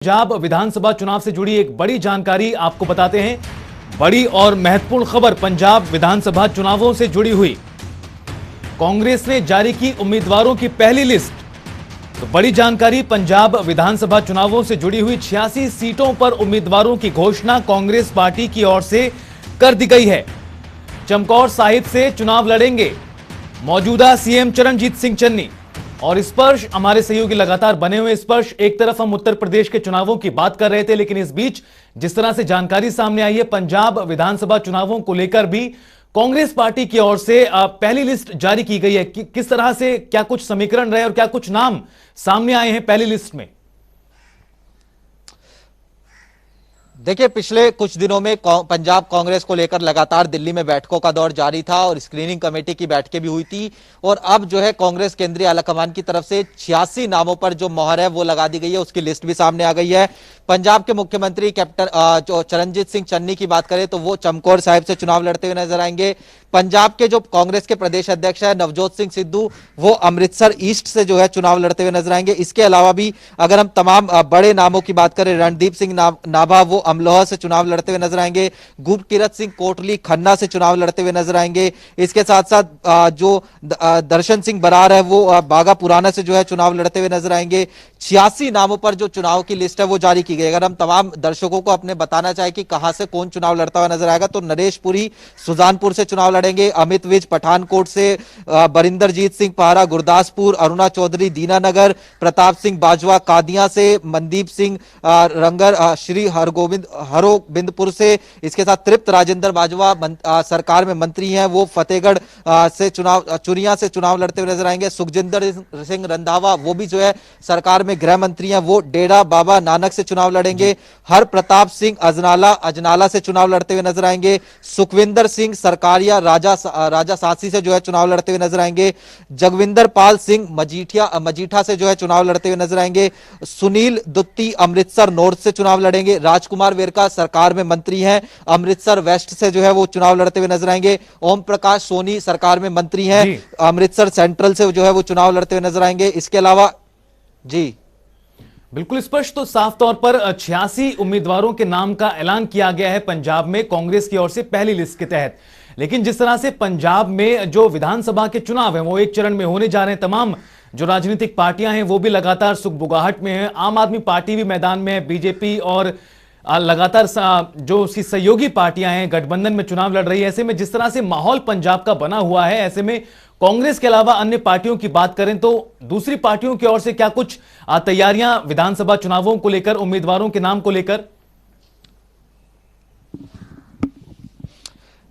पंजाब विधानसभा चुनाव से जुड़ी एक बड़ी जानकारी आपको बताते हैं। बड़ी और महत्वपूर्ण खबर पंजाब विधानसभा चुनावों से जुड़ी हुई। कांग्रेस ने जारी की उम्मीदवारों की पहली लिस्ट। तो बड़ी जानकारी पंजाब विधानसभा चुनावों से जुड़ी हुई 86 सीटों पर उम्मीदवारों की घोषणा कांग्रेस पार्टी की ओर से कर दी गई है। चमकौर साहिब से चुनाव लड़ेंगे मौजूदा सीएम चरणजीत सिंह चन्नी। और स्पर्श हमारे सहयोगी लगातार बने हुए। स्पर्श, एक तरफ हम उत्तर प्रदेश के चुनावों की बात कर रहे थे, लेकिन इस बीच जिस तरह से जानकारी सामने आई है पंजाब विधानसभा चुनावों को लेकर भी कांग्रेस पार्टी की ओर से पहली लिस्ट जारी की गई है। किस तरह से क्या कुछ समीकरण रहे और क्या कुछ नाम सामने आए हैं पहली लिस्ट में? देखिए, पिछले कुछ दिनों में पंजाब कांग्रेस को लेकर लगातार दिल्ली में बैठकों का दौर जारी था और स्क्रीनिंग कमेटी की बैठकें भी हुई थी। और अब जो है कांग्रेस केंद्रीय आलाकमान की तरफ से 86 नामों पर जो मोहर है वो लगा दी गई है, उसकी लिस्ट भी सामने आ गई है। पंजाब के मुख्यमंत्री कैप्टन जो चरणजीत सिंह चन्नी की बात करें तो वो चमकौर साहिब से चुनाव लड़ते हुए नजर आएंगे। पंजाब के जो कांग्रेस के प्रदेश अध्यक्ष है नवजोत सिंह सिद्धू, वो अमृतसर ईस्ट से जो है चुनाव लड़ते हुए नजर आएंगे। इसके अलावा भी अगर हम तमाम बड़े नामों की बात करें, रणदीप सिंह नाभा वो अमलोहा से चुनाव लड़ते हुए नजर आएंगे। गुरकीरत सिंह कोटली खन्ना से चुनाव लड़ते हुए नजर आएंगे। इसके साथ साथ जो दर्शन सिंह बरार है वो बागा पुराना से जो है चुनाव लड़ते हुए नजर आएंगे। 86 नामों पर जो चुनाव की लिस्ट है वो जारी की गई। अगर हम तमाम दर्शकों को अपने बताना चाहे कि कहां से कौन चुनाव लड़ता हुआ नजर आएगा तो नरेश पुरी सुजानपुर से चुनाव लड़ेंगे, अमित विज पठानकोट से, बरिंदरजीत सिंह पारा गुरदासपुर, अरुणा चौधरी दीनानगर, प्रताप सिंह बाजवा कादियां से, मनदीप सिंह रंगर श्री हरगोबिंदपुर से। इसके साथ तृप्त राजेंद्र बाजवा सरकार में मंत्री हैं, वो फतेहगढ़ से चुनाव चुरिया से चुनाव लड़ते हुए नजर आएंगे। सुखजिंदर सिंह रंधावा वो भी जो है सरकार में गृह मंत्री हैं, वो डेरा बाबा नानक से चुनाव लड़ेंगे। हर प्रताप सिंह अजनाला से चुनाव लड़ते हुए नजर आएंगे। सुखविंदर सिंह सरकारिया राजा सासी से जो है चुनाव लड़ते हुए नजर आएंगे। जगविंदर पाल सिंह मजीठा से जो है चुनाव लड़ते हुए नजर आएंगे। सुनील दुत्ती अमृतसर नॉर्थ से चुनाव लड़ेंगे। राजकुमार वेरका सरकार में मंत्री हैं, अमृतसर वेस्ट से जो है वो चुनाव लड़ते हुए नजर आएंगे। ओम प्रकाश सोनी सरकार में मंत्री हैं, अमृतसर सेंट्रल से जो है वो चुनाव लड़ते हुए नजर आएंगे। इसके अलावा जी बिल्कुल स्पष्ट, तो साफ तौर पर 86 उम्मीदवारों के नाम का ऐलान किया गया है पंजाब में कांग्रेस की ओर से पहली लिस्ट के तहत। लेकिन जिस तरह से पंजाब में जो विधानसभा के चुनाव हैं वो एक चरण में होने जा रहे हैं, तमाम जो राजनीतिक पार्टियां हैं वो भी लगातार सुगबुगाहट में हैं। आम आदमी पार्टी भी मैदान में है, बीजेपी और लगातार जो उसकी सहयोगी पार्टियां हैं गठबंधन में चुनाव लड़ रही है। ऐसे में जिस तरह से माहौल पंजाब का बना हुआ है, ऐसे में कांग्रेस के अलावा अन्य पार्टियों की बात करें तो दूसरी पार्टियों की ओर से क्या कुछ तैयारियां विधानसभा चुनावों को लेकर, उम्मीदवारों के नाम को लेकर?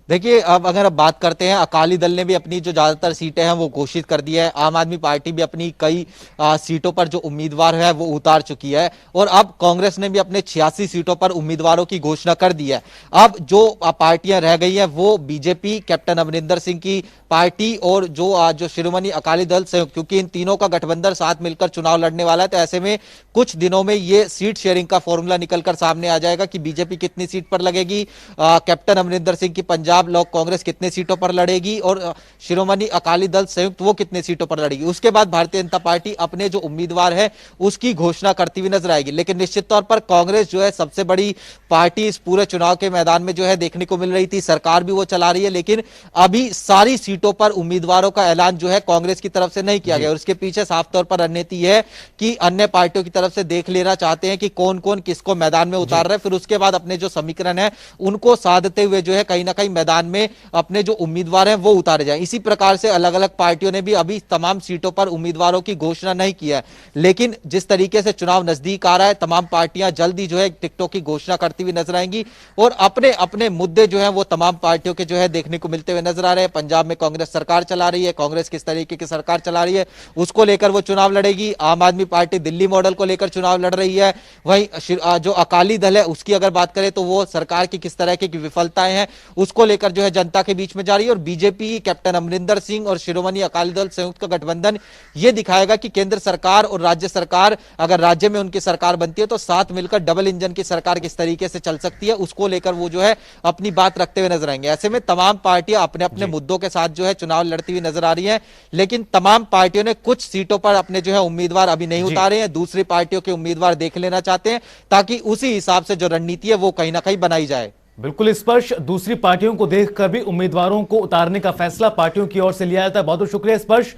देखिए, अब अगर आप बात करते हैं, अकाली दल ने भी अपनी जो ज्यादातर सीटें हैं वो घोषित कर दी है। आम आदमी पार्टी भी अपनी कई सीटों पर जो उम्मीदवार है वो उतार चुकी है। और अब कांग्रेस ने भी अपने 86 सीटों पर उम्मीदवारों की घोषणा कर दी है। अब जो पार्टियां रह गई हैं वो बीजेपी कैप्टन अमरिंदर सिंह की पार्टी और जो शिरोमणि अकाली दल संयुक्त, क्योंकि इन तीनों का गठबंधन साथ मिलकर चुनाव लड़ने वाला है। तो ऐसे में कुछ दिनों में ये सीट शेयरिंग का फॉर्मूला निकलकर सामने आ जाएगा कि बीजेपी कितनी सीट पर लगेगी, कैप्टन अमरिंदर सिंह की पंजाब लोक कांग्रेस कितने सीटों पर लड़ेगी और शिरोमणि अकाली दल संयुक्त वो कितने सीटों पर लड़ेगी। उसके बाद भारतीय जनता पार्टी अपने जो उम्मीदवार है उसकी घोषणा करती हुई नजर आएगी। लेकिन निश्चित तौर पर कांग्रेस जो है सबसे बड़ी पार्टी इस पूरे चुनाव के मैदान में जो है देखने को मिल रही थी। सरकार भी वो चला रही है, लेकिन अभी सारी सीटों पर उम्मीदवारों का ऐलान जो है कांग्रेस की तरफ से नहीं किया गया। और इसके पीछे साफ तौर पर रणनीति है कि अन्य पार्टियों की तरफ से देख लेना चाहते हैं कि कौन कौन किसको मैदान में उतार रहे हैं, फिर उसके बाद अपने जो समीकरण है उनको साधते हुए जो है कहीं ना कहीं मैदान में अपने जो उम्मीदवार हैं वो उतारे जाएं। इसी प्रकार से अलग अलग पार्टियों ने भी अभी तमाम सीटों पर उम्मीदवारों की घोषणा नहीं की है। लेकिन जिस तरीके से चुनाव नजदीक आ रहा है, तमाम पार्टियां जल्दी जो है टिकटों की घोषणा करती हुई नजर आएंगी और अपने अपने मुद्दे जो है वो तमाम पार्टियों के जो है देखने को मिलते हुए नजर आ रहे हैं। पंजाब में कांग्रेस सरकार चला रही है, कांग्रेस किस तरीके की सरकार चला रही है उसको लेकर वो चुनाव लड़ेगी। आम आदमी पार्टी दिल्ली मॉडल को लेकर चुनाव लड़ रही है। वहीं जो अकाली दल है उसकी अगर बात करें तो वो सरकार की किस तरह की विफलताएं हैं उसको लेकर लेकर जो है जनता के बीच में जा रही है। और बीजेपी, कैप्टन अमरिंदर सिंह और शिरोमणि अकाली दल संयुक्त गठबंधन ये दिखाएगा कि केंद्र सरकार और राज्य सरकार, अगर राज्य में उनकी सरकार बनती है तो साथ मिलकर डबल इंजन की सरकार किस तरीके से चल सकती है, उसको लेकर वो जो है अपनी बात रखते हुए नजर आएंगे। ऐसे में तमाम पार्टियां अपने अपने मुद्दों के साथ जो है चुनाव लड़ती हुई नजर आ रही हैं, लेकिन तमाम पार्टियों ने कुछ सीटों पर अपने जो है उम्मीदवार अभी नहीं उतारे हैं, दूसरी पार्टियों के उम्मीदवार देख लेना चाहते हैं ताकि उसी हिसाब से जो रणनीति है वो कहीं ना कहीं बनाई जाए। बिल्कुल स्पर्श, दूसरी पार्टियों को देखकर भी उम्मीदवारों को उतारने का फैसला पार्टियों की ओर से लिया जाता है। बहुत बहुत शुक्रिया स्पर्श।